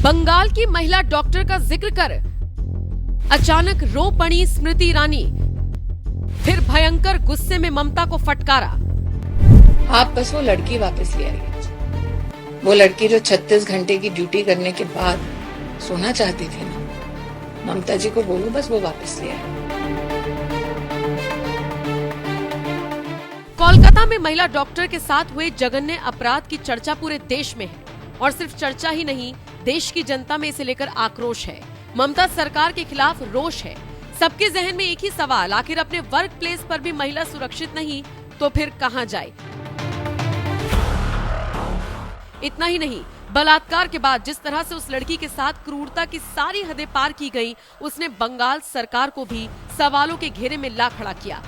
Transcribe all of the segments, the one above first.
बंगाल की महिला डॉक्टर का जिक्र कर अचानक रो पड़ी स्मृति ईरानी, फिर भयंकर गुस्से में ममता को फटकारा। आप बस वो लड़की वापस ले आइए, वो लड़की जो 36 घंटे की ड्यूटी करने के बाद सोना चाहती थी ना। ममता जी को बोलो बस वो वापस ले आए। कोलकाता में महिला डॉक्टर के साथ हुए जघन्य अपराध की चर्चा पूरे देश में है, और सिर्फ चर्चा ही नहीं, देश की जनता में इसे लेकर आक्रोश है। ममता सरकार के खिलाफ रोष है। सबके जहन में एक ही सवाल, आखिर अपने वर्क प्लेस पर भी महिला सुरक्षित नहीं तो फिर कहां जाए। इतना ही नहीं, बलात्कार के बाद जिस तरह से उस लड़की के साथ क्रूरता की सारी हदें पार की गई, उसने बंगाल सरकार को भी सवालों के घेरे में ला खड़ा किया।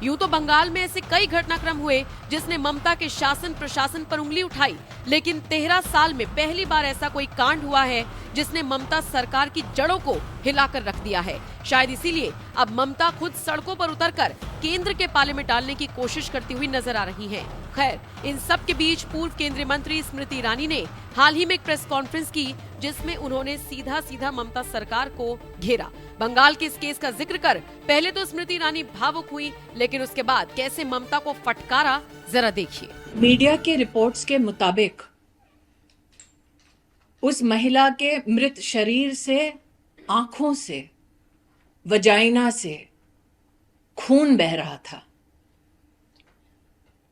यूं तो बंगाल में ऐसे कई घटनाक्रम हुए जिसने ममता के शासन प्रशासन पर उंगली उठाई, लेकिन 13 साल में पहली बार ऐसा कोई कांड हुआ है जिसने ममता सरकार की जड़ों को हिलाकर रख दिया है। शायद इसीलिए अब ममता खुद सड़कों पर उतरकर केंद्र के पाले में डालने की कोशिश करती हुई नजर आ रही हैं। खैर, इन सब के बीच पूर्व केंद्रीय मंत्री स्मृति ईरानी ने हाल ही में एक प्रेस कॉन्फ्रेंस की, जिसमें उन्होंने सीधा ममता सरकार को घेरा। बंगाल के इस केस का जिक्र कर पहले तो स्मृति ईरानी भावुक हुई, लेकिन उसके बाद कैसे ममता को फटकारा, जरा देखिए। मीडिया के रिपोर्ट्स के मुताबिक उस महिला के मृत शरीर से, आंखों से, वजाइना से खून बह रहा था।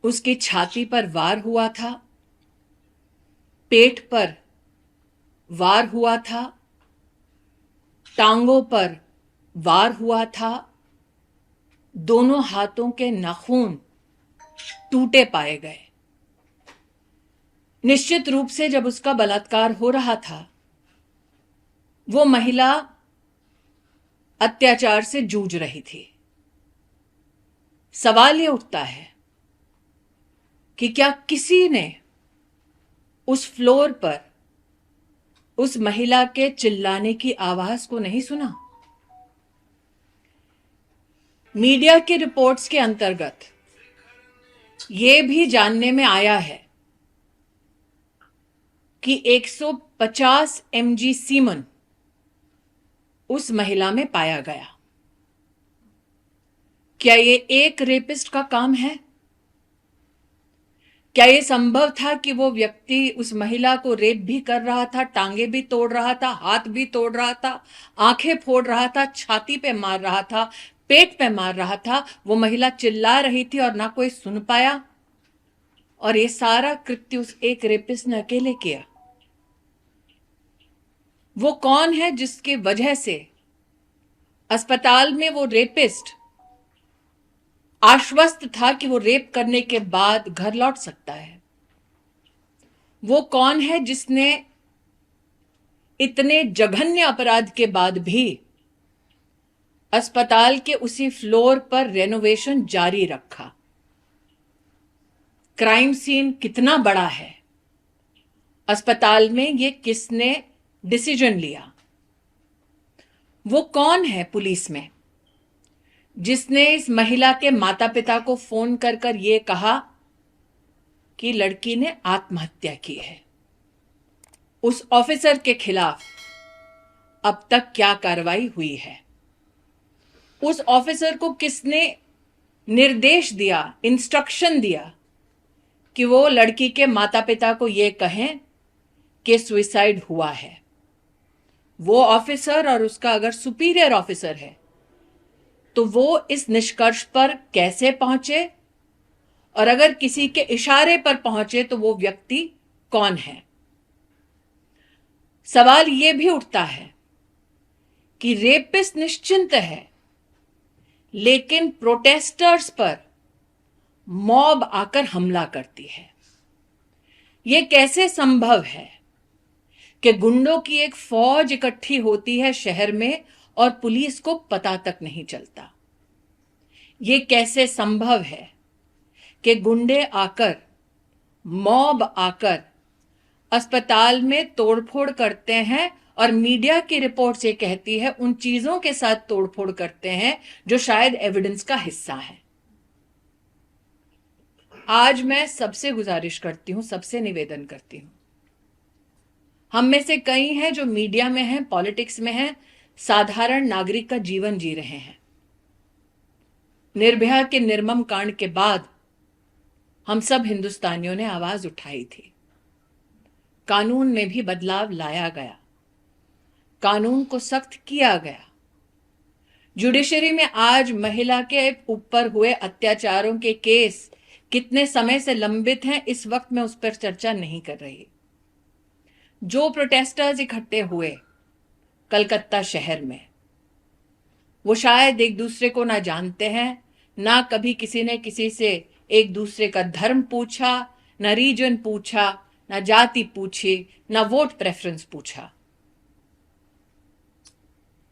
उसकी छाती पर वार हुआ था, पेट पर वार हुआ था, टांगों पर वार हुआ था, दोनों हाथों के नाखून टूटे पाए गए। निश्चित रूप से जब उसका बलात्कार हो रहा था, वो महिला अत्याचार से जूझ रही थी। सवाल ये उठता है कि क्या किसी ने उस फ्लोर पर उस महिला के चिल्लाने की आवाज को नहीं सुना? मीडिया की रिपोर्ट्स के अंतर्गत यह भी जानने में आया है कि 150 mg सीमन उस महिला में पाया गया। क्या ये एक रेपिस्ट का काम है? क्या यह संभव था कि वो व्यक्ति उस महिला को रेप भी कर रहा था, टांगे भी तोड़ रहा था, हाथ भी तोड़ रहा था, आंखें फोड़ रहा था, छाती पे मार रहा था, पेट पे मार रहा था, वो महिला चिल्ला रही थी और ना कोई सुन पाया, और ये सारा कृत्य उस एक रेपिस्ट ने अकेले किया? वो कौन है जिसकी वजह से अस्पताल में वो रेपिस्ट आश्वस्त था कि वो रेप करने के बाद घर लौट सकता है? वो कौन है जिसने इतने जघन्य अपराध के बाद भी अस्पताल के उसी फ्लोर पर रेनोवेशन जारी रखा? क्राइम सीन कितना बड़ा है? अस्पताल में ये किसने डिसीजन लिया? वो कौन है पुलिस में जिसने इस महिला के माता पिता को फोन कर कर ये कहा कि लड़की ने आत्महत्या की है? उस ऑफिसर के खिलाफ अब तक क्या कार्रवाई हुई है? उस ऑफिसर को किसने निर्देश दिया, इंस्ट्रक्शन दिया कि वो लड़की के माता पिता को ये कहें कि सुसाइड हुआ है? वो ऑफिसर और उसका अगर सुपीरियर ऑफिसर है तो वो इस निष्कर्ष पर कैसे पहुंचे, और अगर किसी के इशारे पर पहुंचे तो वो व्यक्ति कौन है? सवाल यह भी उठता है कि रेपिस्ट निश्चिंत है, लेकिन प्रोटेस्टर्स पर मॉब आकर हमला करती है। यह कैसे संभव है कि गुंडों की एक फौज इकट्ठी होती है शहर में और पुलिस को पता तक नहीं चलता? यह कैसे संभव है कि गुंडे आकर, मॉब आकर अस्पताल में तोड़फोड़ करते हैं, और मीडिया की रिपोर्ट से कहती है उन चीजों के साथ तोड़फोड़ करते हैं जो शायद एविडेंस का हिस्सा है? आज मैं सबसे गुजारिश करती हूं, सबसे निवेदन करती हूं, हम में से कई हैं जो मीडिया में हैं, पॉलिटिक्स में हैं, साधारण नागरिक का जीवन जी रहे हैं। निर्भया के निर्मम कांड के बाद हम सब हिंदुस्तानियों ने आवाज उठाई थी। कानून में भी बदलाव लाया गया, कानून को सख्त किया गया। जुडिशरी में आज महिला के ऊपर हुए अत्याचारों के केस कितने समय से लंबित हैं, इस वक्त मैं उस पर चर्चा नहीं कर रही। जो प्रोटेस्टर्स इकट्ठे हुए कलकत्ता शहर में, वो शायद एक दूसरे को ना जानते हैं, ना कभी किसी ने किसी से एक दूसरे का धर्म पूछा, ना रीजन पूछा, ना जाति पूछी, ना वोट प्रेफरेंस पूछा।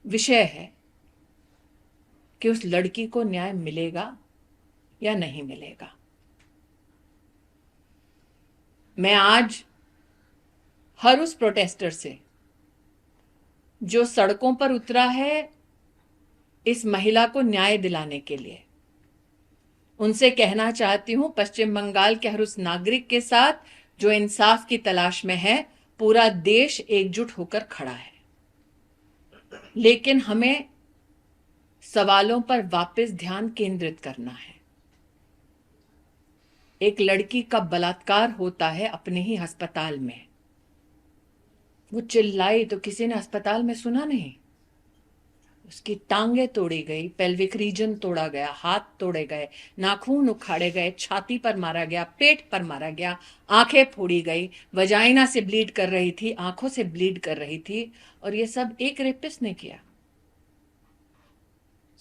विषय है कि उस लड़की को न्याय मिलेगा या नहीं मिलेगा। मैं आज हर उस प्रोटेस्टर से जो सड़कों पर उतरा है इस महिला को न्याय दिलाने के लिए, उनसे कहना चाहती हूं, पश्चिम बंगाल के हर उस नागरिक के साथ जो इंसाफ की तलाश में है, पूरा देश एकजुट होकर खड़ा है। लेकिन हमें सवालों पर वापस ध्यान केंद्रित करना है। एक लड़की का बलात्कार होता है अपने ही अस्पताल में। वो चिल्लाई तो किसी ने अस्पताल में सुना नहीं। उसकी टांगे तोड़ी गई, पेल्विक रीजन तोड़ा गया, हाथ तोड़े गए, नाखून उखाड़े गए, छाती पर मारा गया, पेट पर मारा गया, आंखें फोड़ी गई, वजाइना से ब्लीड कर रही थी, आंखों से ब्लीड कर रही थी, और ये सब एक रेपिस्ट ने किया।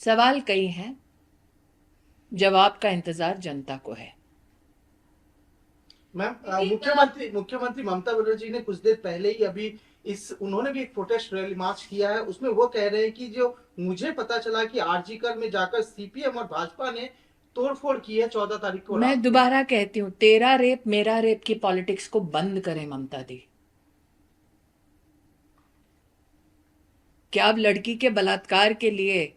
सवाल कई हैं, जवाब का इंतजार जनता को है। मैम, मुख्यमंत्री ममता बनर्जी ने कुछ देर पहले ही अभी उन्होंने भी एक प्रोटेस्ट रैली मार्च किया है। उसमें वो कह रहे हैं कि जो मुझे पता चला कि आरजीकर में जाकर सीपीएम और भाजपा ने तोड़फोड़ की है 14 तारीख को। मैं दोबारा कहती हूं, तेरा रेप मेरा रेप की पॉलिटिक्स को बंद करें ममता दी। क्या अब लड़की के बलात्कार के लिए,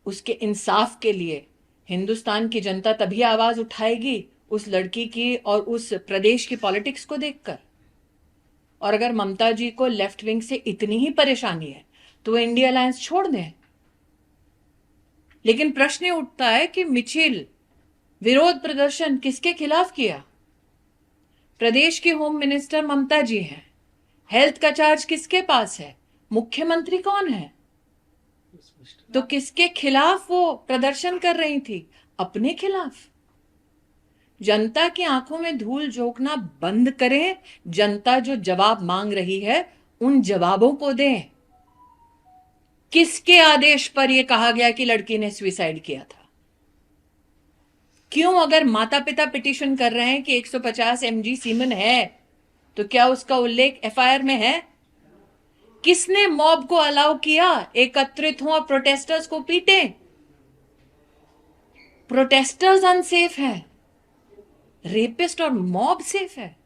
उसके इंसाफ के लिए हिंदुस्तान की जनता तभी आवाज उठाएगी उस लड़की की और उस प्रदेश की पॉलिटिक्स को देखकर? और अगर ममता जी को लेफ्ट विंग से इतनी ही परेशानी है तो इंडिया अलायंस छोड़ दें। लेकिन प्रश्न उठता है कि मिचिल विरोध प्रदर्शन किसके खिलाफ किया? प्रदेश की होम मिनिस्टर ममता जी हैं। हेल्थ का चार्ज किसके पास है? मुख्यमंत्री कौन है? तो किसके खिलाफ वो प्रदर्शन कर रही थी? अपने खिलाफ। जनता की आंखों में धूल झोंकना बंद करें। जनता जो जवाब मांग रही है उन जवाबों को दें। किसके आदेश पर यह कहा गया कि लड़की ने सुसाइड किया था? क्यों, अगर माता पिता पिटीशन कर रहे हैं कि 150 mg सीमेन है, तो क्या उसका उल्लेख एफआईआर में है? किसने मॉब को अलाउ किया एकत्रित हो और प्रोटेस्टर्स को पीटे? प्रोटेस्टर्स अनसेफ है, रेपिस्ट और मॉब सेफ है।